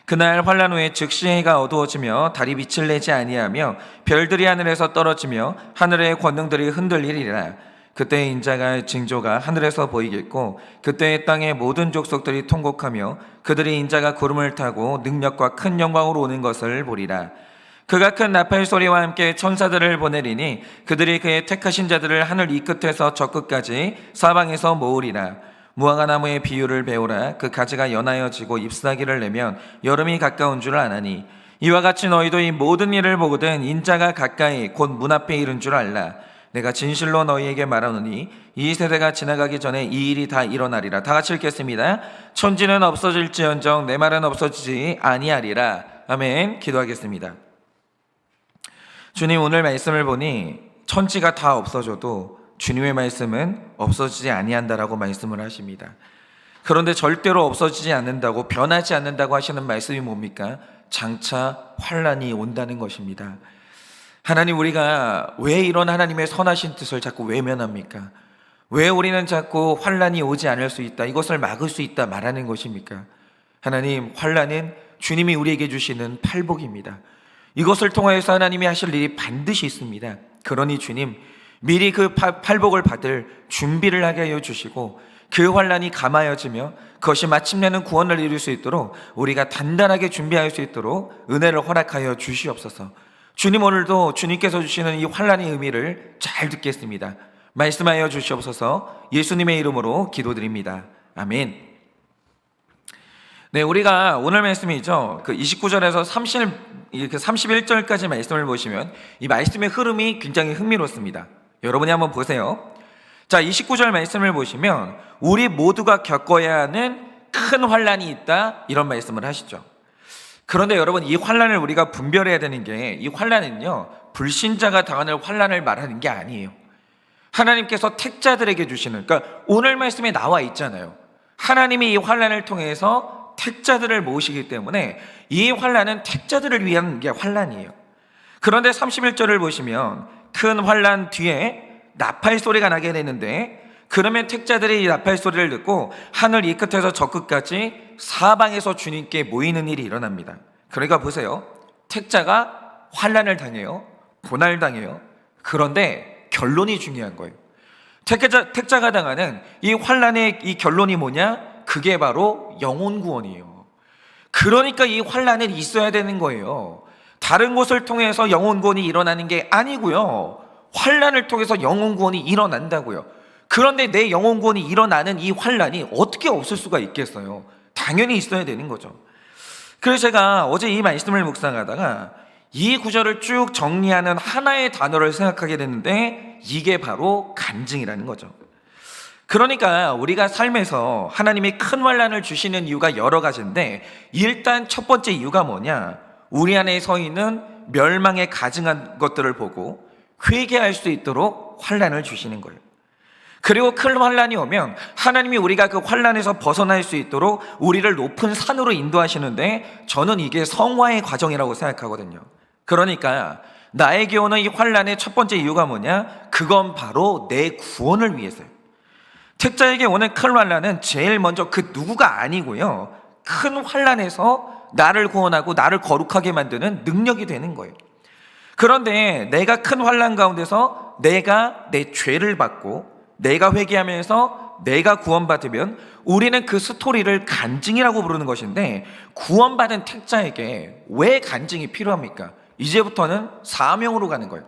그날 환란 후에 즉시 해가 어두워지며 달이 빛을 내지 아니하며 별들이 하늘에서 떨어지며 하늘의 권능들이 흔들리리라. 그때 인자가 징조가 하늘에서 보이겠고 그때 땅의 모든 족속들이 통곡하며 그들이 인자가 구름을 타고 능력과 큰 영광으로 오는 것을 보리라. 그가 큰 나팔 소리와 함께 천사들을 보내리니 그들이 그의 택하신 자들을 하늘 이 끝에서 저 끝까지 사방에서 모으리라. 무화과 나무의 비유를 배우라. 그 가지가 연하여지고 잎사귀를 내면 여름이 가까운 줄 아나니 이와 같이 너희도 이 모든 일을 보거든 인자가 가까이 곧 문 앞에 이른 줄 알라. 내가 진실로 너희에게 말하노니 이 세대가 지나가기 전에 이 일이 다 일어나리라. 다 같이 읽겠습니다. 천지는 없어질지언정 내 말은 없어지지 아니하리라. 아멘. 기도하겠습니다. 주님, 오늘 말씀을 보니 천지가 다 없어져도 주님의 말씀은 없어지지 아니한다라고 말씀을 하십니다. 그런데 절대로 없어지지 않는다고, 변하지 않는다고 하시는 말씀이 뭡니까? 장차 환란이 온다는 것입니다. 하나님, 우리가 왜 이런 하나님의 선하신 뜻을 자꾸 외면합니까? 왜 우리는 자꾸 환란이 오지 않을 수 있다, 이것을 막을 수 있다 말하는 것입니까? 하나님, 환란은 주님이 우리에게 주시는 팔복입니다. 이것을 통하여서 하나님이 하실 일이 반드시 있습니다. 그러니 주님, 미리 그 팔복을 받을 준비를 하게 하여 주시고 그 환란이 감하여지며 그것이 마침내는 구원을 이룰 수 있도록 우리가 단단하게 준비할 수 있도록 은혜를 허락하여 주시옵소서. 주님, 오늘도 주님께서 주시는 이 환란의 의미를 잘 듣겠습니다. 말씀하여 주시옵소서. 예수님의 이름으로 기도드립니다. 아멘. 네, 우리가 오늘 말씀이죠. 그 29절에서 31절까지 말씀을 보시면 이 말씀의 흐름이 굉장히 흥미롭습니다. 여러분이 한번 보세요. 자, 29절 말씀을 보시면 우리 모두가 겪어야 하는 큰 환란이 있다, 이런 말씀을 하시죠. 그런데 여러분, 이 환란을 우리가 분별해야 되는 게, 이 환란은요 불신자가 당하는 환란을 말하는 게 아니에요. 하나님께서 택자들에게 주시는, 그러니까 오늘 말씀에 나와 있잖아요. 하나님이 이 환란을 통해서 택자들을 모으시기 때문에 이 환란은 택자들을 위한 게 환란이에요. 그런데 31절을 보시면 큰 환란 뒤에 나팔 소리가 나게 되는데, 그러면 택자들이 이 나팔 소리를 듣고 하늘 이 끝에서 저 끝까지 사방에서 주님께 모이는 일이 일어납니다. 그러니까 보세요. 택자가 환란을 당해요. 고난당해요. 그런데 결론이 중요한 거예요. 택자가 당하는 이 환란의 이 결론이 뭐냐? 그게 바로 영혼 구원이에요. 그러니까 이 환란은 있어야 되는 거예요. 다른 곳을 통해서 영혼 구원이 일어나는 게 아니고요, 환란을 통해서 영혼 구원이 일어난다고요. 그런데 내 영혼 구원이 일어나는 이 환란이 어떻게 없을 수가 있겠어요? 당연히 있어야 되는 거죠. 그래서 제가 어제 이 말씀을 묵상하다가 이 구절을 쭉 정리하는 하나의 단어를 생각하게 됐는데, 이게 바로 간증이라는 거죠. 그러니까 우리가 삶에서 하나님이 큰 환란을 주시는 이유가 여러 가지인데, 일단 첫 번째 이유가 뭐냐? 우리 안에 서 있는 멸망에 가증한 것들을 보고 회개할 수 있도록 환란을 주시는 거예요. 그리고 큰 환란이 오면 하나님이 우리가 그 환란에서 벗어날 수 있도록 우리를 높은 산으로 인도하시는데, 저는 이게 성화의 과정이라고 생각하거든요. 그러니까 나에게 오는 이 환란의 첫 번째 이유가 뭐냐? 그건 바로 내 구원을 위해서요. 택자에게 오는 큰 환란은 제일 먼저 그 누구가 아니고요, 큰 환란에서 나를 구원하고 나를 거룩하게 만드는 능력이 되는 거예요. 그런데 내가 큰 환란 가운데서 내가 내 죄를 받고 내가 회개하면서 내가 구원받으면 우리는 그 스토리를 간증이라고 부르는 것인데, 구원받은 택자에게 왜 간증이 필요합니까? 이제부터는 사명으로 가는 거예요.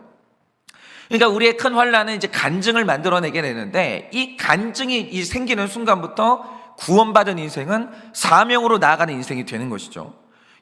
그러니까 우리의 큰 환란은 이제 간증을 만들어내게 되는데, 이 간증이 생기는 순간부터 구원받은 인생은 사명으로 나아가는 인생이 되는 것이죠.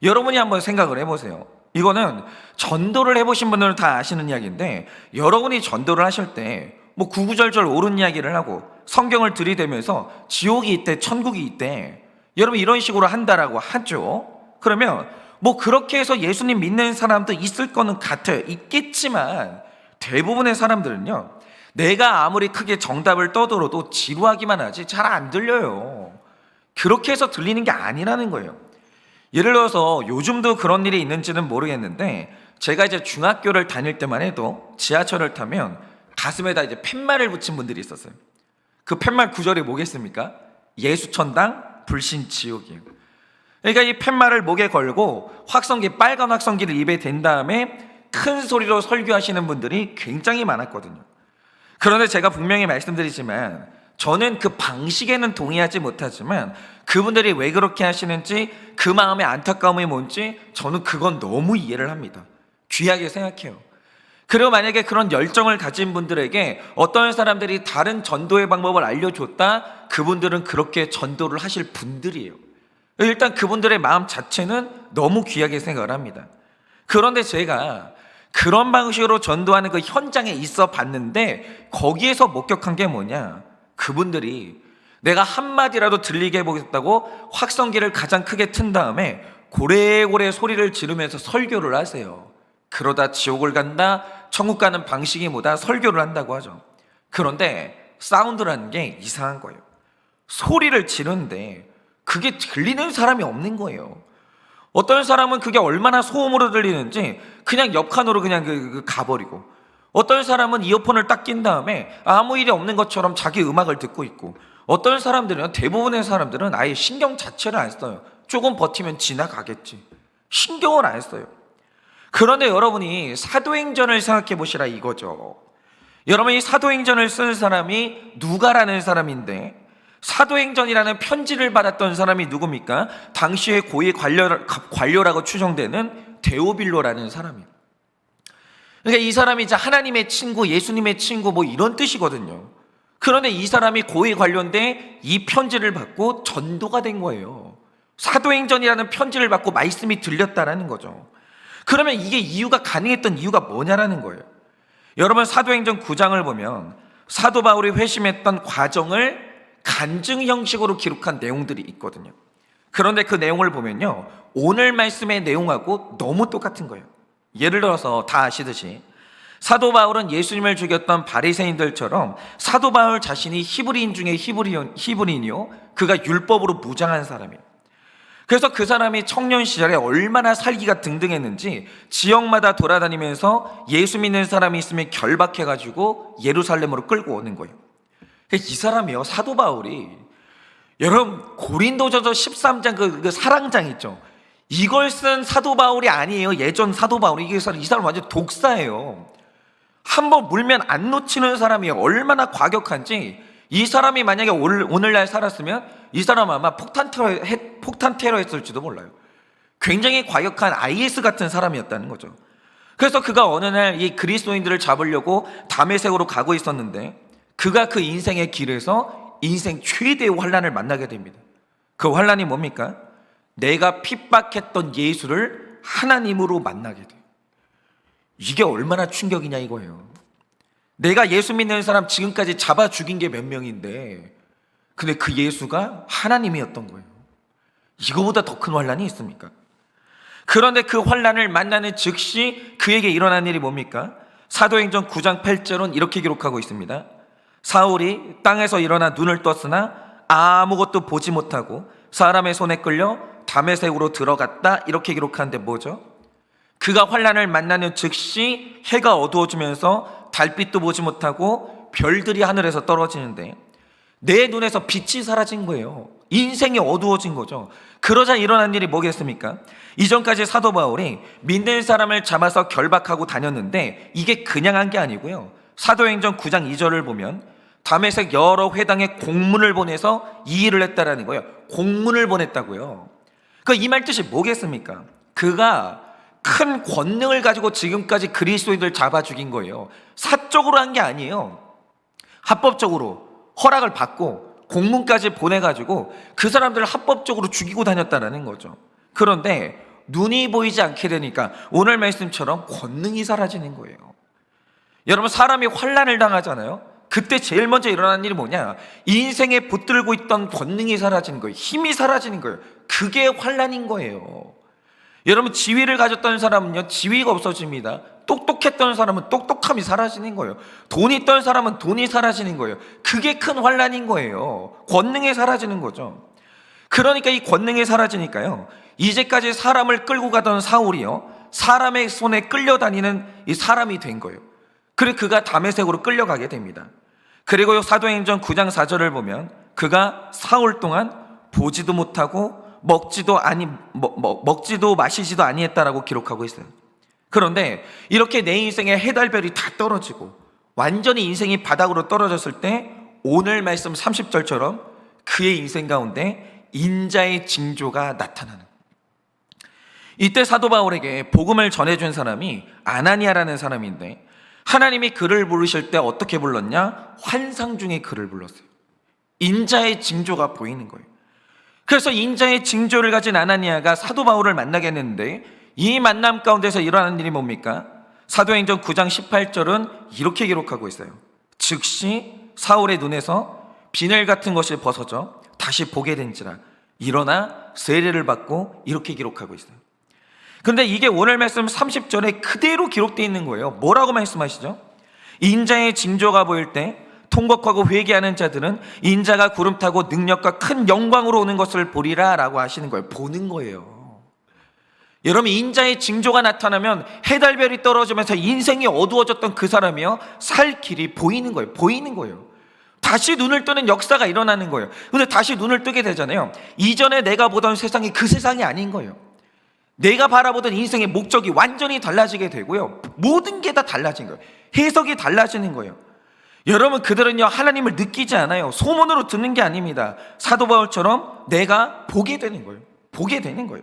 여러분이 한번 생각을 해보세요. 이거는 전도를 해보신 분들은 다 아시는 이야기인데, 여러분이 전도를 하실 때 뭐 구구절절 옳은 이야기를 하고 성경을 들이대면서 지옥이 있대, 천국이 있대, 여러분 이런 식으로 한다라고 하죠. 그러면 뭐 그렇게 해서 예수님 믿는 사람도 있을 거는 같아요. 있겠지만 대부분의 사람들은요, 내가 아무리 크게 정답을 떠들어도 지루하기만 하지 잘 안 들려요. 그렇게 해서 들리는 게 아니라는 거예요. 예를 들어서 요즘도 그런 일이 있는지는 모르겠는데, 제가 이제 중학교를 다닐 때만 해도 지하철을 타면 가슴에다 이제 팻말을 붙인 분들이 있었어요. 그 팻말 구절이 뭐겠습니까? 예수천당 불신 지옥이에요. 그러니까 이 팻말을 목에 걸고 빨간 확성기를 입에 댄 다음에 큰 소리로 설교하시는 분들이 굉장히 많았거든요. 그런데 제가 분명히 말씀드리지만 저는 그 방식에는 동의하지 못하지만 그분들이 왜 그렇게 하시는지, 그 마음의 안타까움이 뭔지 저는 그건 너무 이해를 합니다. 귀하게 생각해요. 그리고 만약에 그런 열정을 가진 분들에게 어떤 사람들이 다른 전도의 방법을 알려줬다, 그분들은 그렇게 전도를 하실 분들이에요. 일단 그분들의 마음 자체는 너무 귀하게 생각을 합니다. 그런데 제가 그런 방식으로 전도하는 그 현장에 있어 봤는데 거기에서 목격한 게 뭐냐, 그분들이 내가 한마디라도 들리게 해보겠다고 확성기를 가장 크게 튼 다음에 고래고래 소리를 지르면서 설교를 하세요. 그러다 지옥을 간다, 천국 가는 방식이 뭐다, 설교를 한다고 하죠. 그런데 사운드라는 게 이상한 거예요. 소리를 지르는데 그게 들리는 사람이 없는 거예요. 어떤 사람은 그게 얼마나 소음으로 들리는지 그냥 옆칸으로 그냥 가버리고, 어떤 사람은 이어폰을 딱 낀 다음에 아무 일이 없는 것처럼 자기 음악을 듣고 있고, 어떤 사람들은, 대부분의 사람들은 아예 신경 자체를 안 써요. 조금 버티면 지나가겠지, 신경을 안 써요. 그런데 여러분이 사도행전을 생각해 보시라 이거죠. 여러분, 이 사도행전을 쓴 사람이 누가라는 사람인데, 사도행전이라는 편지를 받았던 사람이 누굽니까? 당시의 고위 관료라고 추정되는 데오빌로라는 사람이에요. 그러니까 이 사람이 이제 하나님의 친구, 예수님의 친구 뭐 이런 뜻이거든요. 그런데 이 사람이 고위 관료인데 이 편지를 받고 전도가 된 거예요. 사도행전이라는 편지를 받고 말씀이 들렸다라는 거죠. 그러면 이게 이유가 가능했던 이유가 뭐냐라는 거예요. 여러분, 사도행전 9장을 보면 사도 바울이 회심했던 과정을 간증 형식으로 기록한 내용들이 있거든요. 그런데 그 내용을 보면요, 오늘 말씀의 내용하고 너무 똑같은 거예요. 예를 들어서 다 아시듯이 사도 바울은 예수님을 죽였던 바리새인들처럼 사도 바울 자신이 히브리인 중에 히브리인이요, 그가 율법으로 무장한 사람이에요. 그래서 그 사람이 청년 시절에 얼마나 살기가 등등했는지 지역마다 돌아다니면서 예수 믿는 사람이 있으면 결박해가지고 예루살렘으로 끌고 오는 거예요. 이 사람이요, 사도 바울이, 여러분 고린도전서 13장 그 사랑장 있죠, 이걸 쓴 사도 바울이 아니에요. 예전 사도 바울이. 이 사람 완전 독사예요. 한번 물면 안 놓치는 사람이에요. 얼마나 과격한지. 이 사람이 만약에 오늘날 살았으면 이 사람 아마 폭탄 테러 했을지도 몰라요. 굉장히 과격한 IS 같은 사람이었다는 거죠. 그래서 그가 어느 날 이 그리스도인들을 잡으려고 다메섹으로 가고 있었는데, 그가 그 인생의 길에서 인생 최대의 환난을 만나게 됩니다. 그 환난이 뭡니까? 내가 핍박했던 예수를 하나님으로 만나게 돼요. 이게 얼마나 충격이냐 이거예요. 내가 예수 믿는 사람 지금까지 잡아 죽인 게 몇 명인데, 근데 그 예수가 하나님이었던 거예요. 이거보다 더 큰 환난이 있습니까? 그런데 그 환난을 만나는 즉시 그에게 일어난 일이 뭡니까? 사도행전 9장 8절은 이렇게 기록하고 있습니다. 사울이 땅에서 일어나 눈을 떴으나 아무것도 보지 못하고 사람의 손에 끌려 다메섹으로 들어갔다, 이렇게 기록하는데 뭐죠? 그가 환난을 만나는 즉시 해가 어두워지면서 달빛도 보지 못하고 별들이 하늘에서 떨어지는데 내 눈에서 빛이 사라진 거예요. 인생이 어두워진 거죠. 그러자 일어난 일이 뭐겠습니까? 이전까지 사도 바울이 믿는 사람을 잡아서 결박하고 다녔는데 이게 그냥 한 게 아니고요, 사도행전 9장 2절을 보면 다메섹 여러 회당에 공문을 보내서 이 일을 했다라는 거예요. 공문을 보냈다고요. 이 말 뜻이 뭐겠습니까? 그가 큰 권능을 가지고 지금까지 그리스도인들 잡아 죽인 거예요. 사적으로 한 게 아니에요. 합법적으로 허락을 받고 공문까지 보내가지고 그 사람들을 합법적으로 죽이고 다녔다는 거죠. 그런데 눈이 보이지 않게 되니까 오늘 말씀처럼 권능이 사라지는 거예요. 여러분, 사람이 환난을 당하잖아요. 그때 제일 먼저 일어나는 일이 뭐냐? 인생에 붙들고 있던 권능이 사라지는 거예요. 힘이 사라지는 거예요. 그게 환난인 거예요. 여러분, 지위를 가졌던 사람은요, 지위가 없어집니다. 똑똑했던 사람은 똑똑함이 사라지는 거예요. 돈이 있던 사람은 돈이 사라지는 거예요. 그게 큰 환난인 거예요. 권능이 사라지는 거죠. 그러니까 이 권능이 사라지니까요, 이제까지 사람을 끌고 가던 사울이요, 사람의 손에 끌려다니는 이 사람이 된 거예요. 그리고 그가 다메섹으로 끌려가게 됩니다. 그리고 사도행전 9장 4절을 보면 그가 사흘 동안 보지도 못하고 먹지도 마시지도 아니했다라고 기록하고 있어요. 그런데 이렇게 내 인생의 해달별이 다 떨어지고 완전히 인생이 바닥으로 떨어졌을 때 오늘 말씀 30절처럼 그의 인생 가운데 인자의 징조가 나타나는, 이때 사도 바울에게 복음을 전해준 사람이 아나니아라는 사람인데 하나님이 그를 부르실 때 어떻게 불렀냐? 환상 중에 그를 불렀어요. 인자의 징조가 보이는 거예요. 그래서 인자의 징조를 가진 아나니아가 사도 바울을 만나게 했는데 이 만남 가운데서 일어나는 일이 뭡니까? 사도행전 9장 18절은 이렇게 기록하고 있어요. 즉시 사울의 눈에서 비늘 같은 것이 벗어져 다시 보게 된지라 일어나 세례를 받고, 이렇게 기록하고 있어요. 그런데 이게 오늘 말씀 30절에 그대로 기록되어 있는 거예요. 뭐라고 말씀하시죠? 인자의 징조가 보일 때 통곡하고 회개하는 자들은 인자가 구름 타고 능력과 큰 영광으로 오는 것을 보리라 라고 하시는 거예요. 보는 거예요. 여러분, 인자의 징조가 나타나면 해달별이 떨어지면서 인생이 어두워졌던 그 사람이요, 살 길이 보이는 거예요. 보이는 거예요. 다시 눈을 뜨는 역사가 일어나는 거예요. 근데 다시 눈을 뜨게 되잖아요. 이전에 내가 보던 세상이 그 세상이 아닌 거예요. 내가 바라보던 인생의 목적이 완전히 달라지게 되고요, 모든 게 다 달라진 거예요. 해석이 달라지는 거예요. 여러분, 그들은요 하나님을 느끼지 않아요. 소문으로 듣는 게 아닙니다. 사도 바울처럼 내가 보게 되는 거예요. 보게 되는 거예요.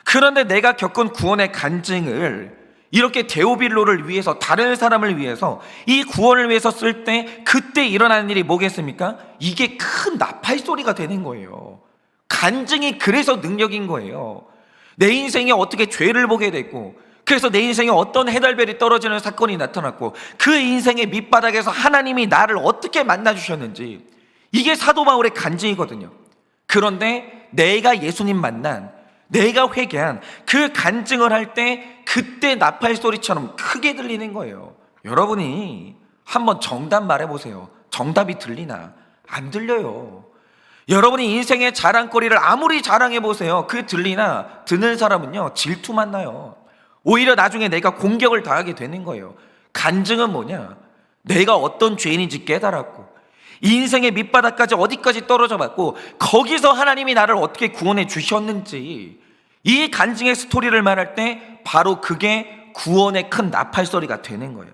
그런데 내가 겪은 구원의 간증을 이렇게 데오빌로를 위해서, 다른 사람을 위해서, 이 구원을 위해서 쓸 때 그때 일어나는 일이 뭐겠습니까? 이게 큰 나팔 소리가 되는 거예요. 간증이 그래서 능력인 거예요. 내 인생에 어떻게 죄를 보게 됐고, 그래서 내 인생에 어떤 해달별이 떨어지는 사건이 나타났고, 그 인생의 밑바닥에서 하나님이 나를 어떻게 만나주셨는지, 이게 사도 바울의 간증이거든요. 그런데 내가 예수님 만난, 내가 회개한 그 간증을 할 때 그때 나팔 소리처럼 크게 들리는 거예요. 여러분이 한번 정답 말해보세요. 정답이 들리나? 안 들려요. 여러분이 인생의 자랑거리를 아무리 자랑해보세요. 그게 들리나? 듣는 사람은요 질투만 나요. 오히려 나중에 내가 공격을 당하게 되는 거예요. 간증은 뭐냐? 내가 어떤 죄인인지 깨달았고, 인생의 밑바닥까지 어디까지 떨어져 봤고, 거기서 하나님이 나를 어떻게 구원해 주셨는지, 이 간증의 스토리를 말할 때 바로 그게 구원의 큰 나팔소리가 되는 거예요.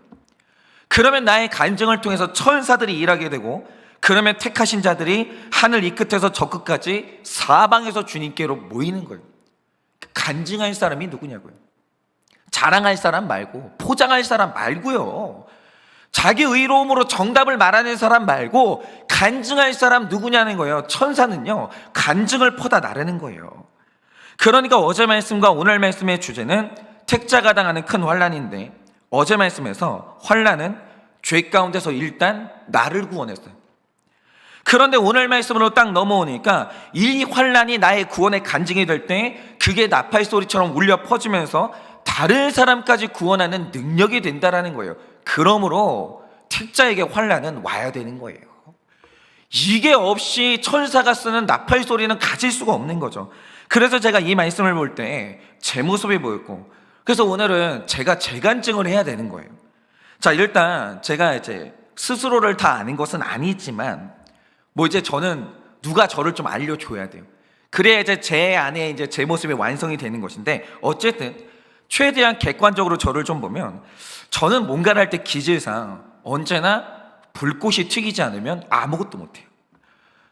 그러면 나의 간증을 통해서 천사들이 일하게 되고, 그러면 택하신 자들이 하늘 이 끝에서 저 끝까지 사방에서 주님께로 모이는 거예요. 간증할 사람이 누구냐고요? 자랑할 사람 말고, 포장할 사람 말고요, 자기 의로움으로 정답을 말하는 사람 말고 간증할 사람 누구냐는 거예요. 천사는요 간증을 퍼다 나르는 거예요. 그러니까 어제 말씀과 오늘 말씀의 주제는 택자가 당하는 큰 환난인데, 어제 말씀에서 환난은 죄 가운데서 일단 나를 구원했어요. 그런데 오늘 말씀으로 딱 넘어오니까 이 환난이 나의 구원의 간증이 될 때 그게 나팔 소리처럼 울려 퍼지면서 다른 사람까지 구원하는 능력이 된다라는 거예요. 그러므로 택자에게 환난은 와야 되는 거예요. 이게 없이 천사가 쓰는 나팔 소리는 가질 수가 없는 거죠. 그래서 제가 이 말씀을 볼 때 제 모습이 보였고, 그래서 오늘은 제가 재간증을 해야 되는 거예요. 자, 일단 제가 이제 스스로를 다 아는 것은 아니지만, 이제 저는 누가 저를 좀 알려줘야 돼요. 그래야 이제 제 안에 이제 제 모습이 완성이 되는 것인데, 어쨌든 최대한 객관적으로 저를 좀 보면, 저는 뭔가를 할 때 기질상 언제나 불꽃이 튀기지 않으면 아무것도 못해요.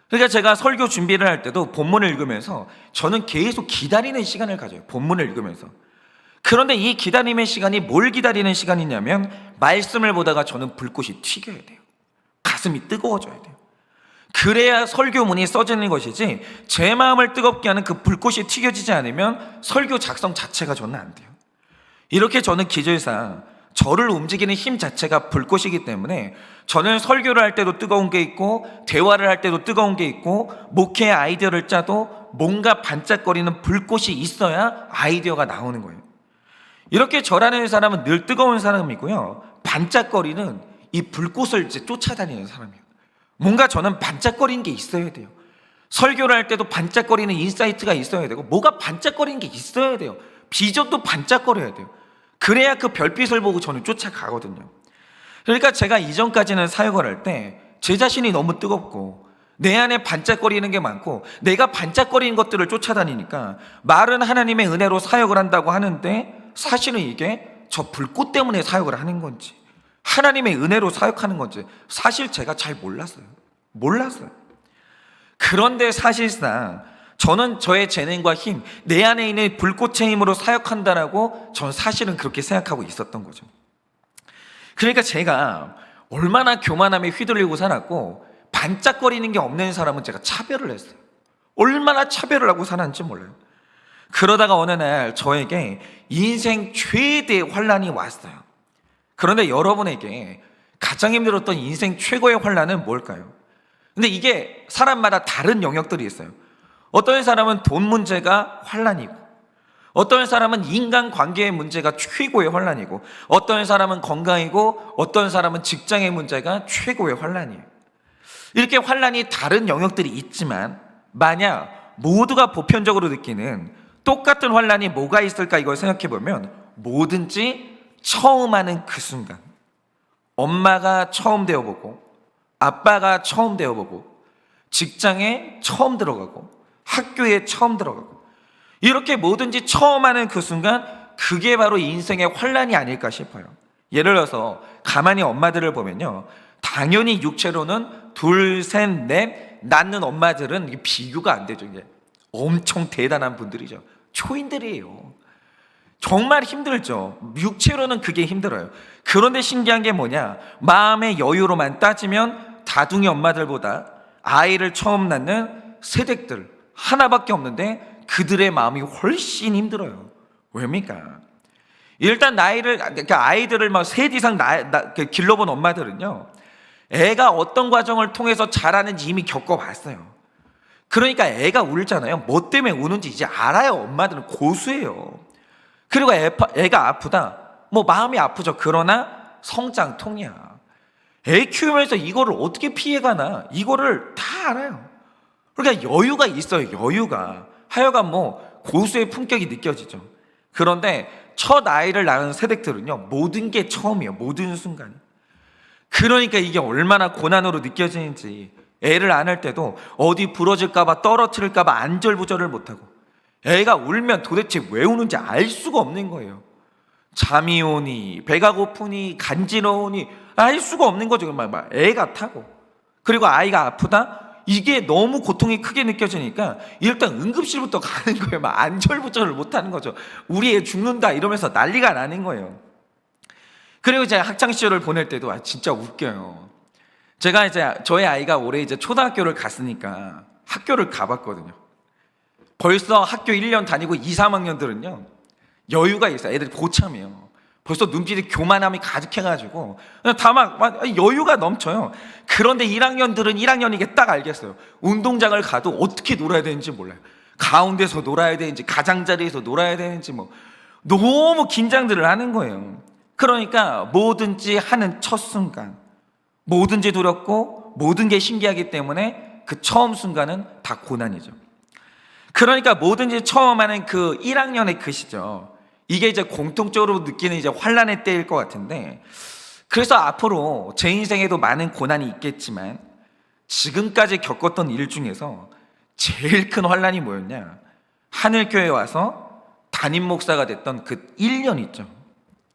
그러니까 제가 설교 준비를 할 때도 본문을 읽으면서 저는 계속 기다리는 시간을 가져요. 본문을 읽으면서. 그런데 이 기다림의 시간이 뭘 기다리는 시간이냐면, 말씀을 보다가 저는 불꽃이 튀겨야 돼요. 가슴이 뜨거워져야 돼요. 그래야 설교문이 써지는 것이지, 제 마음을 뜨겁게 하는 그 불꽃이 튀겨지지 않으면 설교 작성 자체가 저는 안 돼요. 이렇게 저는 기질상 저를 움직이는 힘 자체가 불꽃이기 때문에, 저는 설교를 할 때도 뜨거운 게 있고, 대화를 할 때도 뜨거운 게 있고, 목회의 아이디어를 짜도 뭔가 반짝거리는 불꽃이 있어야 아이디어가 나오는 거예요. 이렇게 저라는 사람은 늘 뜨거운 사람이고요, 반짝거리는 이 불꽃을 이제 쫓아다니는 사람이에요. 뭔가 저는 반짝거리는 게 있어야 돼요. 설교를 할 때도 반짝거리는 인사이트가 있어야 되고, 뭐가 반짝거리는 게 있어야 돼요. 비전도 반짝거려야 돼요. 그래야 그 별빛을 보고 저는 쫓아가거든요. 그러니까 제가 이전까지는 사역을 할 때 제 자신이 너무 뜨겁고 내 안에 반짝거리는 게 많고 내가 반짝거리는 것들을 쫓아다니니까 말은 하나님의 은혜로 사역을 한다고 하는데 사실은 이게 저 불꽃 때문에 사역을 하는 건지 하나님의 은혜로 사역하는 건지 사실 제가 잘 몰랐어요. 그런데 사실상 저는 저의 재능과 힘, 내 안에 있는 불꽃의 힘으로 사역한다라고 저는 사실은 그렇게 생각하고 있었던 거죠. 그러니까 제가 얼마나 교만함에 휘둘리고 살았고 반짝거리는 게 없는 사람은 제가 차별을 했어요. 얼마나 차별을 하고 살았는지 몰라요. 그러다가 어느 날 저에게 인생 최대의 환난이 왔어요. 그런데 여러분에게 가장 힘들었던 인생 최고의 환난은 뭘까요? 근데 이게 사람마다 다른 영역들이 있어요. 어떤 사람은 돈 문제가 환난이고, 어떤 사람은 인간관계의 문제가 최고의 환난이고, 어떤 사람은 건강이고, 어떤 사람은 직장의 문제가 최고의 환난이에요. 이렇게 환난이 다른 영역들이 있지만 만약 모두가 보편적으로 느끼는 똑같은 환난이 뭐가 있을까 이걸 생각해 보면 뭐든지 처음 하는 그 순간, 엄마가 처음 되어보고 아빠가 처음 되어보고 직장에 처음 들어가고 학교에 처음 들어가고 이렇게 뭐든지 처음 하는 그 순간 그게 바로 인생의 환난이 아닐까 싶어요. 예를 들어서 가만히 엄마들을 보면요, 당연히 육체로는 둘, 셋, 넷 낳는 엄마들은 비교가 안 되죠. 이게 엄청 대단한 분들이죠. 초인들이에요. 정말 힘들죠. 육체로는 그게 힘들어요. 그런데 신기한 게 뭐냐, 마음의 여유로만 따지면 다둥이 엄마들보다 아이를 처음 낳는 새댁들 하나밖에 없는데 그들의 마음이 훨씬 힘들어요. 왜입니까? 일단 아이들을 막 셋 이상 길러본 엄마들은요, 애가 어떤 과정을 통해서 자라는지 이미 겪어봤어요. 그러니까 애가 울잖아요. 뭐 때문에 우는지 이제 알아요. 엄마들은 고수예요. 그리고 애가 아프다, 뭐 마음이 아프죠. 그러나 성장통이야. 애 키우면서 이거를 어떻게 피해가나 이거를 다 알아요. 그러니까 여유가 있어요. 여유가. 하여간 뭐 고수의 품격이 느껴지죠. 그런데 첫 아이를 낳은 새댁들은요, 모든 게 처음이에요. 모든 순간이. 그러니까 이게 얼마나 고난으로 느껴지는지, 애를 안을 때도 어디 부러질까봐 떨어뜨릴까봐 안절부절을 못하고 애가 울면 도대체 왜 우는지 알 수가 없는 거예요. 잠이 오니 배가 고프니 간지러우니 알 수가 없는 거죠. 막 애가 타고. 그리고 아이가 아프다, 이게 너무 고통이 크게 느껴지니까 일단 응급실부터 가는 거예요. 막 안절부절을 못하는 거죠. 우리 애 죽는다 이러면서 난리가 나는 거예요. 그리고 이제 학창시절을 보낼 때도 진짜 웃겨요. 제가 이제 저희 아이가 올해 이제 초등학교를 갔으니까 학교를 가봤거든요. 벌써 학교 1년 다니고 2, 3학년들은요 여유가 있어요. 애들이 고참이에요. 벌써 눈빛이 교만함이 가득해가지고 다 막 여유가 넘쳐요. 그런데 1학년들은 1학년이게 딱 알겠어요. 운동장을 가도 어떻게 놀아야 되는지 몰라요. 가운데서 놀아야 되는지 가장자리에서 놀아야 되는지 뭐 너무 긴장들을 하는 거예요. 그러니까 뭐든지 하는 첫 순간, 뭐든지 두렵고 모든 게 신기하기 때문에 그 처음 순간은 다 고난이죠. 그러니까 뭐든지 처음 하는 그 1학년의 그 시절, 이게 이제 공통적으로 느끼는 이제 환난의 때일 것 같은데, 그래서 앞으로 제 인생에도 많은 고난이 있겠지만 지금까지 겪었던 일 중에서 제일 큰 환난이 뭐였냐, 하늘교회에 와서 담임 목사가 됐던 그 1년 있죠.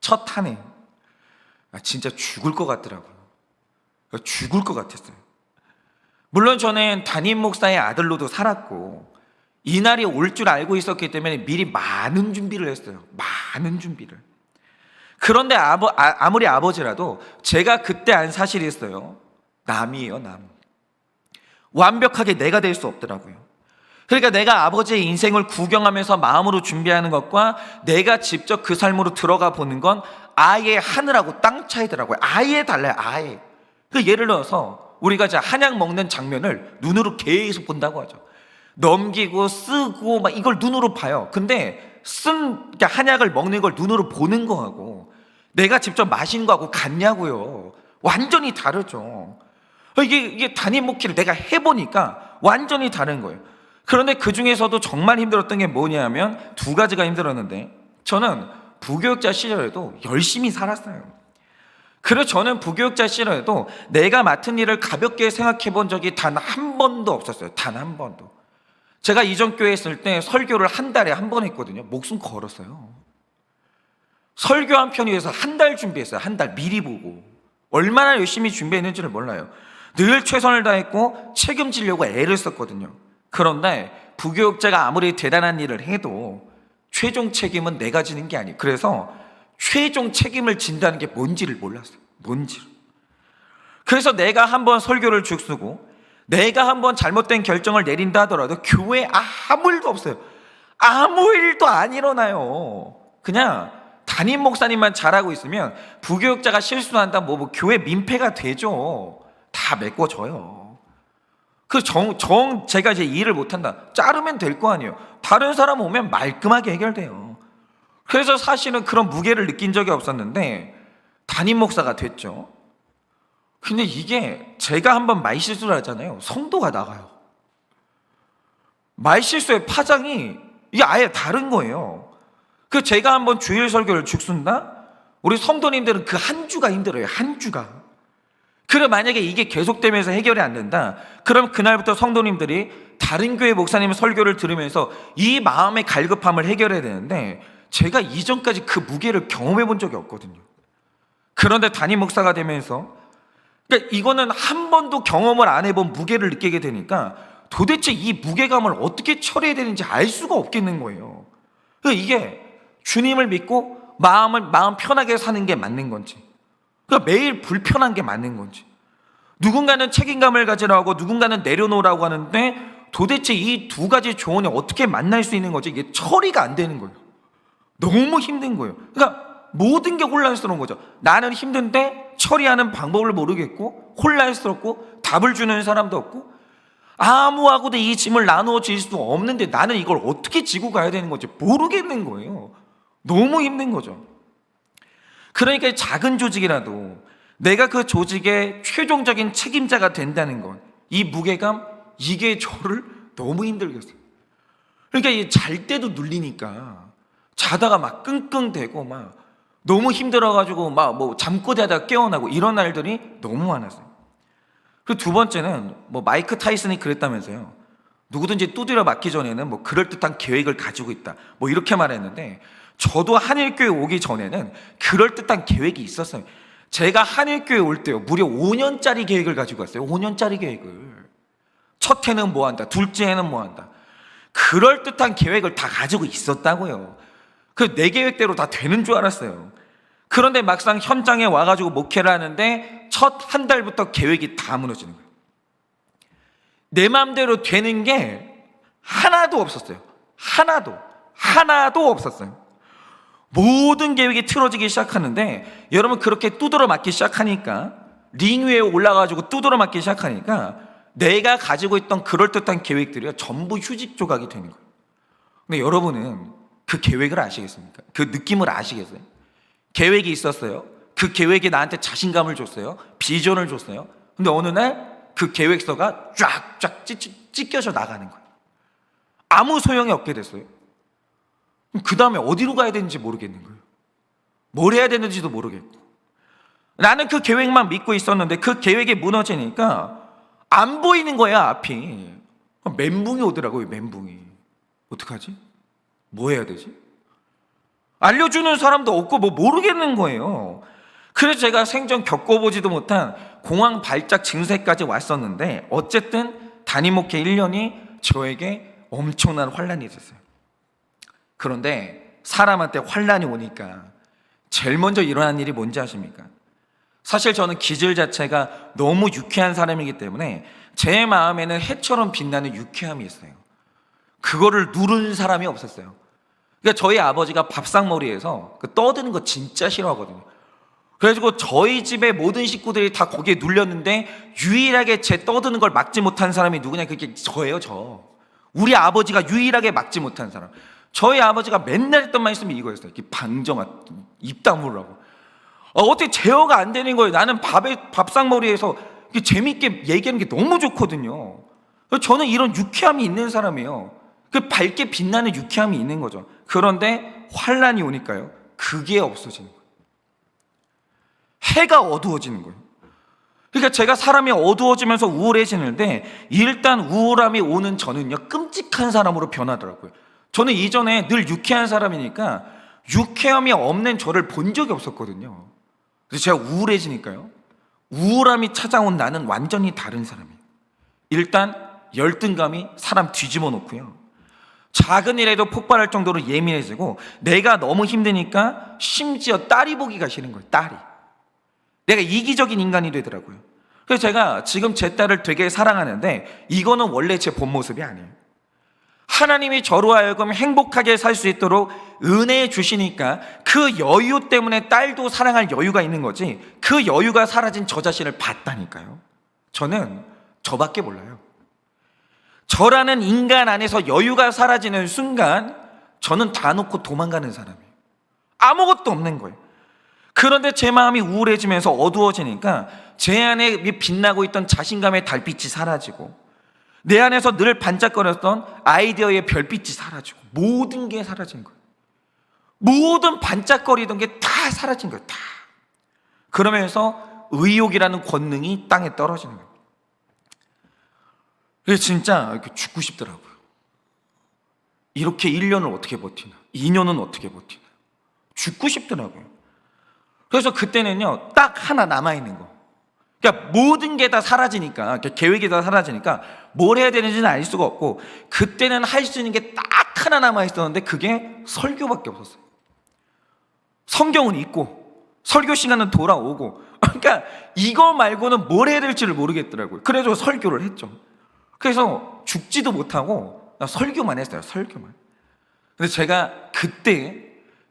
첫 한 해. 진짜 죽을 것 같더라고요. 죽을 것 같았어요. 물론 저는 담임 목사의 아들로도 살았고 이 날이 올 줄 알고 있었기 때문에 미리 많은 준비를 했어요. 많은 준비를. 그런데 아무리 아버지라도 제가 그때 안 사실이 있어요. 남이에요, 남. 완벽하게 내가 될 수 없더라고요. 그러니까 내가 아버지의 인생을 구경하면서 마음으로 준비하는 것과 내가 직접 그 삶으로 들어가 보는 건 아예 하늘하고 땅 차이더라고요. 아예 달라요. 아예. 그 예를 들어서 우리가 이제 한약 먹는 장면을 눈으로 계속 본다고 하죠. 넘기고 쓰고 막 이걸 눈으로 봐요. 근데 그러니까 한약을 먹는 걸 눈으로 보는 거하고 내가 직접 마신 거하고 같냐고요. 완전히 다르죠. 이게 담임 목회를 내가 해보니까 완전히 다른 거예요. 그런데 그 중에서도 정말 힘들었던 게 뭐냐면 두 가지가 힘들었는데, 저는 부교육자 시절에도 열심히 살았어요. 그래서 저는 부교육자 싫어해도 내가 맡은 일을 가볍게 생각해 본 적이 단 한 번도 없었어요. 단 한 번도. 제가 이전 교회 있을 때 설교를 한 달에 한 번 했거든요. 목숨 걸었어요. 설교 한 편 위해서 한 달 준비했어요. 한 달 미리 보고. 얼마나 열심히 준비했는지를 몰라요. 늘 최선을 다했고 책임지려고 애를 썼거든요. 그런데 부교육자가 아무리 대단한 일을 해도 최종 책임은 내가 지는 게 아니에요. 그래서 최종 책임을 진다는 게 뭔지를 몰랐어요. 뭔지를. 그래서 내가 한번 설교를 죽쓰고 내가 한번 잘못된 결정을 내린다 하더라도 교회에 아무 일도 없어요. 아무 일도 안 일어나요. 그냥 담임 목사님만 잘하고 있으면 부교육자가 실수한다 뭐 교회 민폐가 되죠. 다 메꿔줘요. 제가 이제 일을 못한다 자르면 될 거 아니에요. 다른 사람 오면 말끔하게 해결돼요. 그래서 사실은 그런 무게를 느낀 적이 없었는데 담임 목사가 됐죠. 근데 이게 제가 한번 말실수를 하잖아요. 성도가 나가요. 말실수의 파장이 이게 아예 다른 거예요. 제가 한번 주일 설교를 죽순다? 우리 성도님들은 그 한 주가 힘들어요. 한 주가. 그래 만약에 이게 계속되면서 해결이 안 된다, 그럼 그날부터 성도님들이 다른 교회 목사님 설교를 들으면서 이 마음의 갈급함을 해결해야 되는데 제가 이전까지 그 무게를 경험해 본 적이 없거든요. 그런데 담임 목사가 되면서 그러니까 이거는 한 번도 경험을 안 해본 무게를 느끼게 되니까 도대체 이 무게감을 어떻게 처리해야 되는지 알 수가 없겠는 거예요. 그러니까 이게 주님을 믿고 마음 편하게 사는 게 맞는 건지, 그러니까 매일 불편한 게 맞는 건지, 누군가는 책임감을 가지라고 하고 누군가는 내려놓으라고 하는데 도대체 이 두 가지 조언이 어떻게 만날 수 있는 거지? 이게 처리가 안 되는 거예요. 너무 힘든 거예요. 그러니까 모든 게 혼란스러운 거죠. 나는 힘든데 처리하는 방법을 모르겠고 혼란스럽고 답을 주는 사람도 없고 아무하고도 이 짐을 나누어 질 수 없는데 나는 이걸 어떻게 지고 가야 되는 건지 모르겠는 거예요. 너무 힘든 거죠. 그러니까 작은 조직이라도 내가 그 조직의 최종적인 책임자가 된다는 건, 이 무게감, 이게 저를 너무 힘들게 했어요. 그러니까 잘 때도 눌리니까 자다가 막 끙끙대고 막 너무 힘들어가지고 막 뭐 잠꼬대하다가 깨어나고 이런 날들이 너무 많았어요. 그리고 두 번째는 뭐 마이크 타이슨이 그랬다면서요. 누구든지 두드려 맞기 전에는 뭐 그럴듯한 계획을 가지고 있다 뭐 이렇게 말했는데, 저도 한일교회 오기 전에는 그럴듯한 계획이 있었어요. 제가 한일교회 올 때요 무려 5년짜리 계획을 가지고 왔어요. 5년짜리 계획을. 첫 해는 뭐 한다, 둘째 해는 뭐 한다. 그럴듯한 계획을 다 가지고 있었다고요. 내 계획대로 다 되는 줄 알았어요. 그런데 막상 현장에 와가지고 목회를 하는데 첫 한 달부터 계획이 다 무너지는 거예요. 내 마음대로 되는 게 하나도 없었어요. 하나도 없었어요. 모든 계획이 틀어지기 시작하는데, 여러분 그렇게 두드러 맞기 시작하니까, 링 위에 올라가지고 두드러 맞기 시작하니까 내가 가지고 있던 그럴듯한 계획들이 전부 휴지 조각이 되는 거예요. 근데 여러분은 그 계획을 아시겠습니까? 그 느낌을 아시겠어요? 계획이 있었어요. 그 계획이 나한테 자신감을 줬어요. 비전을 줬어요. 근데 어느 날 그 계획서가 쫙쫙 찢겨져 나가는 거예요. 아무 소용이 없게 됐어요. 그 다음에 어디로 가야 되는지 모르겠는 거예요. 뭘 해야 되는지도 모르겠고. 나는 그 계획만 믿고 있었는데 그 계획이 무너지니까 안 보이는 거야, 앞이. 멘붕이 오더라고요, 멘붕이. 어떡하지? 뭐 해야 되지? 알려주는 사람도 없고 뭐 모르겠는 거예요. 그래서 제가 생전 겪어보지도 못한 공황 발작 증세까지 왔었는데, 어쨌든 담임 목회 1년이 저에게 엄청난 환란이 됐어요. 그런데 사람한테 환란이 오니까 제일 먼저 일어난 일이 뭔지 아십니까? 사실 저는 기질 자체가 너무 유쾌한 사람이기 때문에 제 마음에는 해처럼 빛나는 유쾌함이 있어요. 그거를 누른 사람이 없었어요. 그러니까 저희 아버지가 밥상머리에서 떠드는 거 진짜 싫어하거든요. 그래가지고 저희 집의 모든 식구들이 다 거기에 눌렸는데 유일하게 제 떠드는 걸 막지 못한 사람이 누구냐? 그게 저예요, 저. 우리 아버지가 유일하게 막지 못한 사람. 저희 아버지가 맨날 했던 말씀이 이거였어요. 방정아, 입 다물라고. 어떻게 제어가 안 되는 거예요. 나는 밥상머리에서 재밌게 얘기하는 게 너무 좋거든요. 저는 이런 유쾌함이 있는 사람이에요. 밝게 빛나는 유쾌함이 있는 거죠. 그런데 환란이 오니까요, 그게 없어지는 거예요. 해가 어두워지는 거예요. 그러니까 제가 사람이 어두워지면서 우울해지는데 일단 우울함이 오는 저는요 끔찍한 사람으로 변하더라고요. 저는 이전에 늘 유쾌한 사람이니까 유쾌함이 없는 저를 본 적이 없었거든요. 그래서 제가 우울해지니까요 우울함이 찾아온 나는 완전히 다른 사람이에요. 일단 열등감이 사람 뒤집어 놓고요 작은 일에도 폭발할 정도로 예민해지고 내가 너무 힘드니까 심지어 딸이 보기가 싫은 거예요. 딸이. 내가 이기적인 인간이 되더라고요. 그래서 제가 지금 제 딸을 되게 사랑하는데 이거는 원래 제 본 모습이 아니에요. 하나님이 저로 하여금 행복하게 살 수 있도록 은혜 주시니까 그 여유 때문에 딸도 사랑할 여유가 있는 거지 그 여유가 사라진 저 자신을 봤다니까요. 저는 저밖에 몰라요. 저라는 인간 안에서 여유가 사라지는 순간 저는 다 놓고 도망가는 사람이에요. 아무것도 없는 거예요. 그런데 제 마음이 우울해지면서 어두워지니까 제 안에 빛나고 있던 자신감의 달빛이 사라지고 내 안에서 늘 반짝거렸던 아이디어의 별빛이 사라지고 모든 게 사라진 거예요. 모든 반짝거리던 게 다 사라진 거예요. 다. 그러면서 의욕이라는 권능이 땅에 떨어지는 거예요. 그래서 진짜 이렇게 죽고 싶더라고요. 이렇게 1년을 어떻게 버티나 2년은 어떻게 버티나 죽고 싶더라고요. 그래서 그때는요 딱 하나 남아있는 거, 그러니까 모든 게 다 사라지니까, 계획이 다 사라지니까 뭘 해야 되는지는 알 수가 없고 그때는 할 수 있는 게 딱 하나 남아있었는데 그게 설교밖에 없었어요. 성경은 읽고 설교 시간은 돌아오고 그러니까 이거 말고는 뭘 해야 될지를 모르겠더라고요. 그래서 설교를 했죠. 그래서 죽지도 못하고 설교만 했어요. 설교만. 근데 제가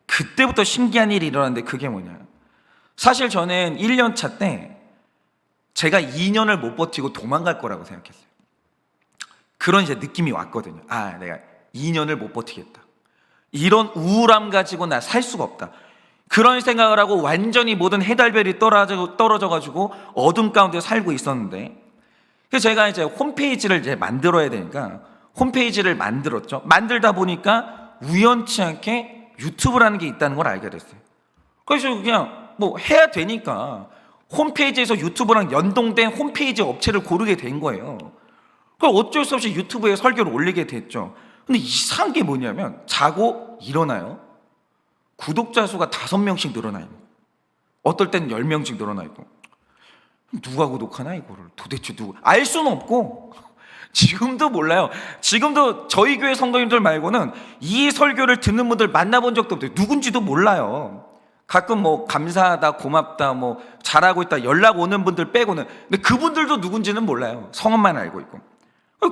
그때부터 신기한 일이 일어났는데 그게 뭐냐, 사실 저는 1년 차 때 제가 2년을 못 버티고 도망갈 거라고 생각했어요. 그런 이제 느낌이 왔거든요. 아, 내가 2년을 못 버티겠다. 이런 우울함 가지고 나 살 수가 없다. 그런 생각을 하고 완전히 모든 해달별이 떨어져가지고 어둠 가운데 살고 있었는데, 그래서 제가 이제 홈페이지를 이제 만들어야 되니까 홈페이지를 만들었죠. 만들다 보니까 우연치 않게 유튜브라는 게 있다는 걸 알게 됐어요. 그래서 그냥 뭐 해야 되니까 홈페이지에서 유튜브랑 연동된 홈페이지 업체를 고르게 된 거예요. 그럼 어쩔 수 없이 유튜브에 설교를 올리게 됐죠. 근데 이상한 게 뭐냐면 자고 일어나요. 구독자 수가 5명씩 늘어나요. 어떨 땐 10명씩 늘어나 있고, 누가 구독하나 이거를 도대체 누구, 알 수는 없고 지금도 몰라요. 지금도 저희 교회 성도님들 말고는 이 설교를 듣는 분들 만나본 적도 없어요. 누군지도 몰라요. 가끔 뭐 감사하다, 고맙다, 뭐 잘하고 있다 연락 오는 분들 빼고는. 근데 그분들도 누군지는 몰라요. 성함만 알고 있고.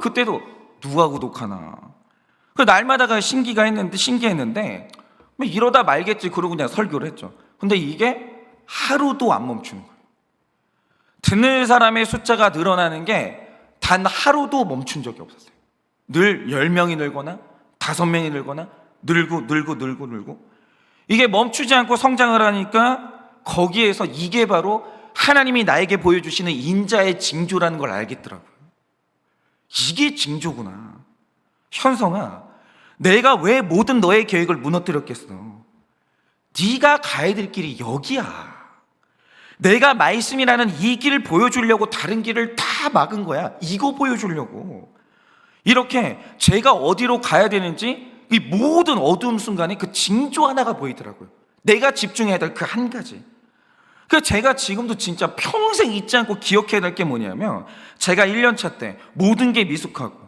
그때도 누가 구독하나, 그 날마다가 신기했는데 뭐 이러다 말겠지 그러고 그냥 설교를 했죠. 근데 이게 하루도 안 멈추는 거예요. 듣는 사람의 숫자가 늘어나는 게 단 하루도 멈춘 적이 없었어요. 늘 10명이 늘거나 5명이 늘거나 늘고 이게 멈추지 않고 성장을 하니까 거기에서 이게 바로 하나님이 나에게 보여주시는 인자의 징조라는 걸 알겠더라고요. 이게 징조구나. 현성아, 내가 왜 모든 너의 계획을 무너뜨렸겠어? 네가 가야 될 길이 여기야. 내가 말씀이라는 이 길을 보여주려고 다른 길을 다 막은 거야. 이거 보여주려고. 이렇게 제가 어디로 가야 되는지 이 모든 어두움 순간에 그 징조 하나가 보이더라고요. 내가 집중해야 될 그 한 가지. 그래서 제가 지금도 진짜 평생 잊지 않고 기억해야 될 게 뭐냐면, 제가 1년 차 때 모든 게 미숙하고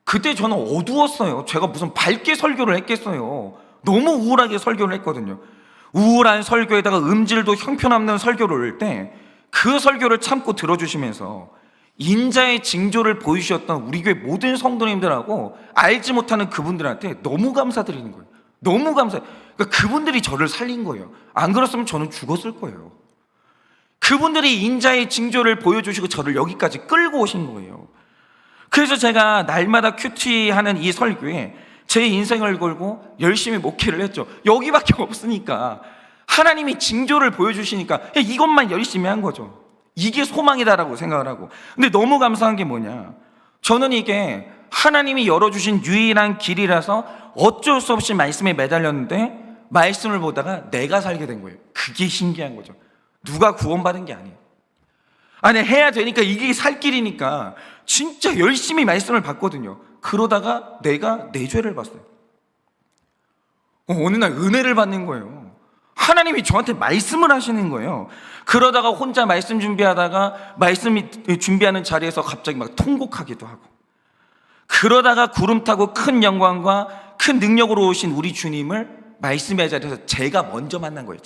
그때 저는 어두웠어요. 제가 무슨 밝게 설교를 했겠어요. 너무 우울하게 설교를 했거든요. 우울한 설교에다가 음질도 형편없는 설교를 올릴 때 그 설교를 참고 들어주시면서 인자의 징조를 보이셨던 우리 교회 모든 성도님들하고 알지 못하는 그분들한테 너무 감사드리는 거예요. 너무 감사해요. 그러니까 그분들이 저를 살린 거예요. 안 그랬으면 저는 죽었을 거예요. 그분들이 인자의 징조를 보여주시고 저를 여기까지 끌고 오신 거예요. 그래서 제가 날마다 큐티하는 이 설교에 제 인생을 걸고 열심히 목회를 했죠. 여기밖에 없으니까, 하나님이 징조를 보여주시니까 이것만 열심히 한 거죠. 이게 소망이다라고 생각을 하고. 근데 너무 감사한 게 뭐냐, 저는 이게 하나님이 열어주신 유일한 길이라서 어쩔 수 없이 말씀에 매달렸는데 말씀을 보다가 내가 살게 된 거예요. 그게 신기한 거죠. 누가 구원받은 게 아니에요. 아니, 해야 되니까 이게 살 길이니까 진짜 열심히 말씀을 받거든요. 그러다가 내가 내 죄를 봤어요. 어느 날 은혜를 받는 거예요. 하나님이 저한테 말씀을 하시는 거예요. 그러다가 혼자 말씀 준비하다가 말씀 준비하는 자리에서 갑자기 막 통곡하기도 하고, 그러다가 구름 타고 큰 영광과 큰 능력으로 오신 우리 주님을 말씀의 자리에서 제가 먼저 만난 거예요.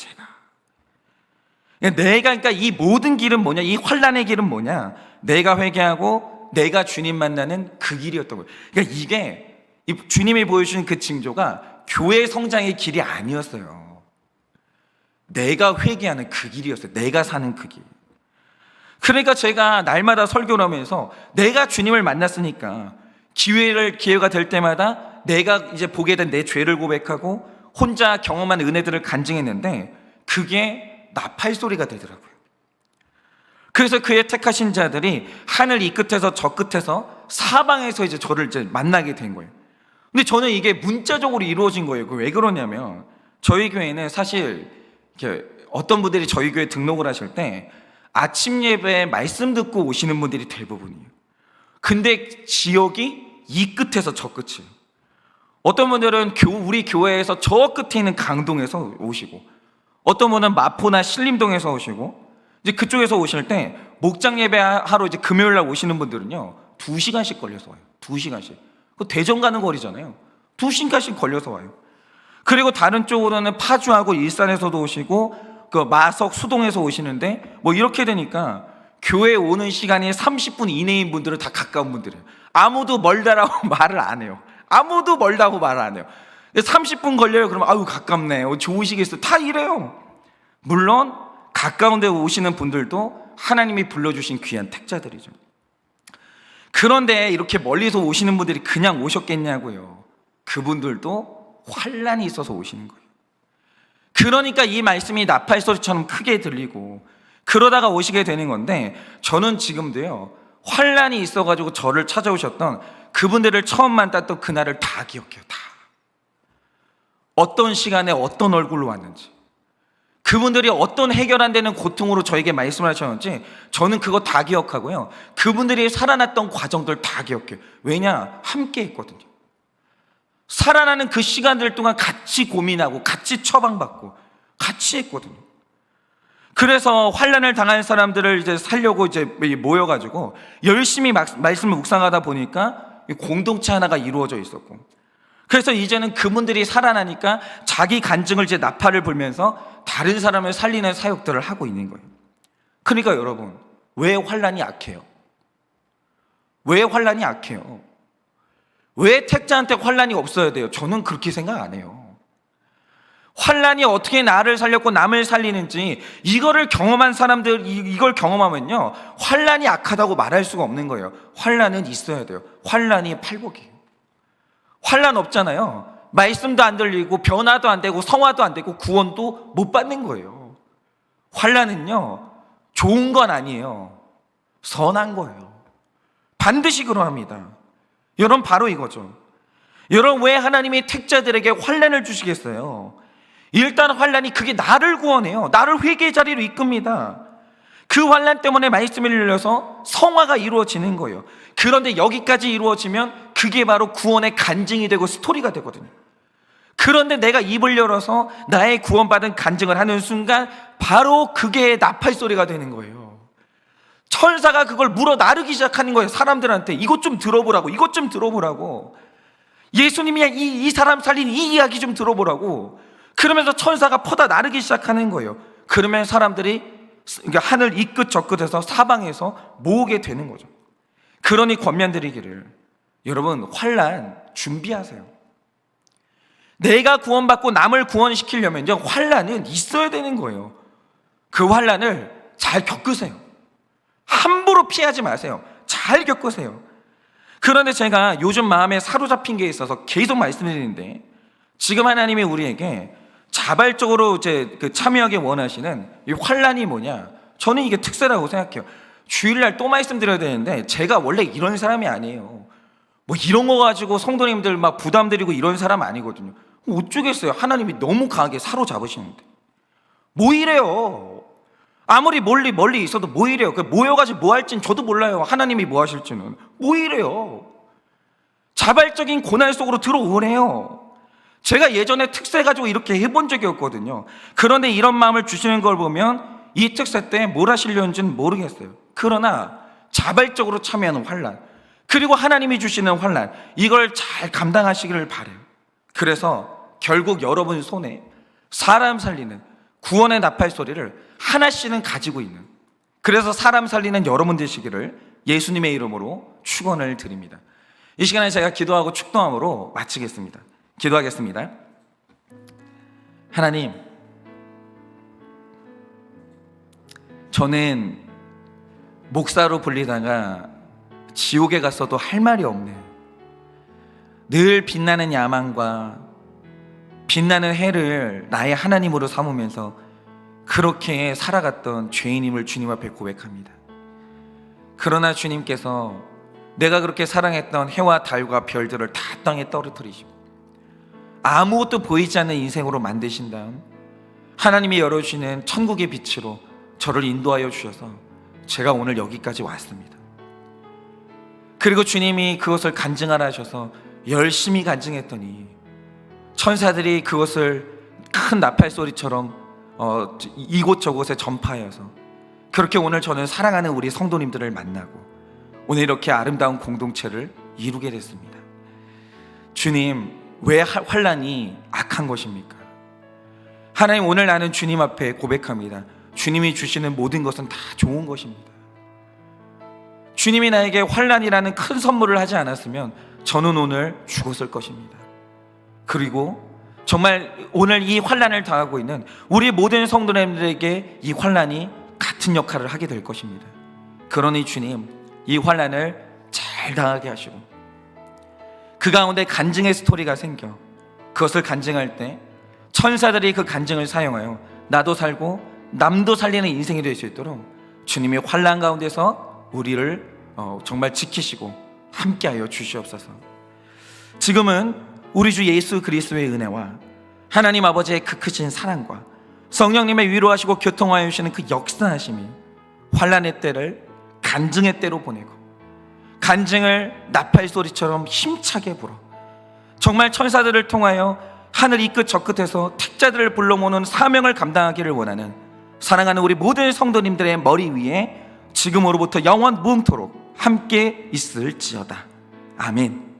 그러니까 이 모든 길은 뭐냐, 이 환난의 길은 뭐냐, 내가 회개하고 내가 주님 만나는 그 길이었던 거예요. 그러니까 이게 주님이 보여주신 그 징조가 교회 성장의 길이 아니었어요. 내가 회개하는 그 길이었어요. 내가 사는 그 길. 그러니까 제가 날마다 설교를 하면서 내가 주님을 만났으니까 기회가 될 때마다 내가 이제 보게 된 내 죄를 고백하고 혼자 경험한 은혜들을 간증했는데 그게 나팔 소리가 되더라고요. 그래서 그의 택하신 자들이 하늘 이 끝에서 저 끝에서 사방에서 이제 저를 이제 만나게 된 거예요. 근데 저는 이게 문자적으로 이루어진 거예요. 왜 그러냐면 저희 교회는 사실 이렇게 어떤 분들이 저희 교회 등록을 하실 때 아침 예배에 말씀 듣고 오시는 분들이 대부분이에요. 근데 지역이 이 끝에서 저 끝이에요. 어떤 분들은 우리 교회에서 저 끝에 있는 강동에서 오시고, 어떤 분은 마포나 신림동에서 오시고, 이제 그쪽에서 오실 때 목장 예배하러 이제 금요일 날 오시는 분들은요 2시간씩 걸려서 와요. 2시간씩. 그 대전 가는 거리잖아요. 2시간씩 걸려서 와요. 그리고 다른 쪽으로는 파주하고 일산에서도 오시고 그 마석 수동에서 오시는데, 뭐 이렇게 되니까 교회 오는 시간이 30분 이내인 분들은 다 가까운 분들이에요. 아무도 멀다라고 말을 안 해요. 아무도 멀다고 말을 안 해요. 30분 걸려요. 그러면 아유 가깝네, 좋으시겠어요, 다 이래요. 물론 가까운 데 오시는 분들도 하나님이 불러주신 귀한 택자들이죠. 그런데 이렇게 멀리서 오시는 분들이 그냥 오셨겠냐고요. 그분들도 환난이 있어서 오시는 거예요. 그러니까 이 말씀이 나팔 소리처럼 크게 들리고 그러다가 오시게 되는 건데, 저는 지금도요 환난이 있어가지고 저를 찾아오셨던 그분들을 처음 만났던 그날을 다 기억해요. 다. 어떤 시간에 어떤 얼굴로 왔는지, 그분들이 어떤 해결 안 되는 고통으로 저에게 말씀을 하셨는지 저는 그거 다 기억하고요. 그분들이 살아났던 과정들 다 기억해요. 왜냐? 함께 했거든요. 살아나는 그 시간들 동안 같이 고민하고 같이 처방받고 같이 했거든요. 그래서 환난을 당한 사람들을 이제 살려고 이제 모여가지고 열심히 말씀을 묵상하다 보니까 공동체 하나가 이루어져 있었고, 그래서 이제는 그분들이 살아나니까 자기 간증을 이제 나팔을 불면서 다른 사람을 살리는 사역들을 하고 있는 거예요. 그러니까 여러분, 왜 환난이 약해요? 왜 환난이 약해요? 왜 택자한테 환난이 없어야 돼요? 저는 그렇게 생각 안 해요. 환난이 어떻게 나를 살렸고 남을 살리는지 이거를 경험한 사람들, 이걸 경험하면요 환난이 약하다고 말할 수가 없는 거예요. 환난은 있어야 돼요. 환난이 팔복이에요. 환난 없잖아요. 말씀도 안 들리고 변화도 안 되고 성화도 안 되고 구원도 못 받는 거예요. 환난은요 좋은 건 아니에요. 선한 거예요. 반드시 그러합니다. 여러분, 바로 이거죠. 여러분, 왜 하나님이 택자들에게 환난을 주시겠어요? 일단 환난이 그게 나를 구원해요. 나를 회개의 자리로 이끕니다. 그 환난 때문에 말씀을 열려서 성화가 이루어지는 거예요. 그런데 여기까지 이루어지면 그게 바로 구원의 간증이 되고 스토리가 되거든요. 그런데 내가 입을 열어서 나의 구원받은 간증을 하는 순간 바로 그게 나팔 소리가 되는 거예요. 천사가 그걸 물어 나르기 시작하는 거예요. 사람들한테 이것 좀 들어보라고, 이것 좀 들어보라고, 예수님이 이 사람 살린 이 이야기 좀 들어보라고. 그러면서 천사가 퍼다 나르기 시작하는 거예요. 그러면 사람들이 하늘 이 끝 저 끝에서 사방에서 모으게 되는 거죠. 그러니 권면드리기를, 여러분, 환난 준비하세요. 내가 구원받고 남을 구원시키려면요 환난은 있어야 되는 거예요. 그 환난을 잘 겪으세요. 함부로 피하지 마세요. 잘 겪으세요. 그런데 제가 요즘 마음에 사로잡힌 게 있어서 계속 말씀드리는데, 지금 하나님이 우리에게 자발적으로 이제 참여하기 원하시는 이 환난이 뭐냐? 저는 이게 특세라고 생각해요. 주일날 또 말씀드려야 되는데 제가 원래 이런 사람이 아니에요. 뭐 이런 거 가지고 성도님들 막 부담드리고 이런 사람 아니거든요. 어쩌겠어요. 하나님이 너무 강하게 사로잡으시는데 뭐 이래요. 아무리 멀리 있어도 뭐 이래요? 모여가지고 뭐 할진 저도 몰라요. 하나님이 뭐 하실지는. 뭐 이래요? 자발적인 고난 속으로 들어오네요. 제가 예전에 특세 가지고 이렇게 해본 적이 없거든요. 그런데 이런 마음을 주시는 걸 보면 이 특세 때 뭘 하시려는지는 모르겠어요. 그러나 자발적으로 참여하는 환난, 그리고 하나님이 주시는 환난, 이걸 잘 감당하시기를 바라요. 그래서 결국 여러분 손에 사람 살리는 구원의 나팔 소리를 하나씩은 가지고 있는, 그래서 사람 살리는 여러분 되시기를 예수님의 이름으로 축원을 드립니다. 이 시간에 제가 기도하고 축도함으로 마치겠습니다. 기도하겠습니다. 하나님, 저는 목사로 불리다가 지옥에 갔어도 할 말이 없네요. 늘 빛나는 야망과 빛나는 해를 나의 하나님으로 삼으면서 그렇게 살아갔던 죄인임을 주님 앞에 고백합니다. 그러나 주님께서 내가 그렇게 사랑했던 해와 달과 별들을 다 땅에 떨어뜨리시고 아무것도 보이지 않는 인생으로 만드신 다음 하나님이 열어주시는 천국의 빛으로 저를 인도하여 주셔서 제가 오늘 여기까지 왔습니다. 그리고 주님이 그것을 간증하라 하셔서 열심히 간증했더니 천사들이 그것을 큰 나팔 소리처럼 이곳저곳에 전파하여서 그렇게 오늘 저는 사랑하는 우리 성도님들을 만나고 오늘 이렇게 아름다운 공동체를 이루게 됐습니다. 주님, 왜 환난이 악한 것입니까? 하나님, 오늘 나는 주님 앞에 고백합니다. 주님이 주시는 모든 것은 다 좋은 것입니다. 주님이 나에게 환난이라는 큰 선물을 하지 않았으면 저는 오늘 죽었을 것입니다. 그리고 정말 오늘 이 환난을 당하고 있는 우리 모든 성도님들에게 이 환난이 같은 역할을 하게 될 것입니다. 그러니 주님, 이 환난을 잘 당하게 하시고 그 가운데 간증의 스토리가 생겨 그것을 간증할 때 천사들이 그 간증을 사용하여 나도 살고 남도 살리는 인생이 될 수 있도록 주님의 환난 가운데서 우리를 정말 지키시고 함께하여 주시옵소서. 지금은 우리 주 예수 그리스도의 은혜와 하나님 아버지의 그 크신 사랑과 성령님의 위로하시고 교통하여 주시는 그 역사하심이 환난의 때를 간증의 때로 보내고 간증을 나팔 소리처럼 힘차게 불어 정말 천사들을 통하여 하늘 이 끝 저 끝에서 택자들을 불러 모으는 사명을 감당하기를 원하는 사랑하는 우리 모든 성도님들의 머리 위에 지금으로부터 영원 무음토록 함께 있을지어다. 아멘.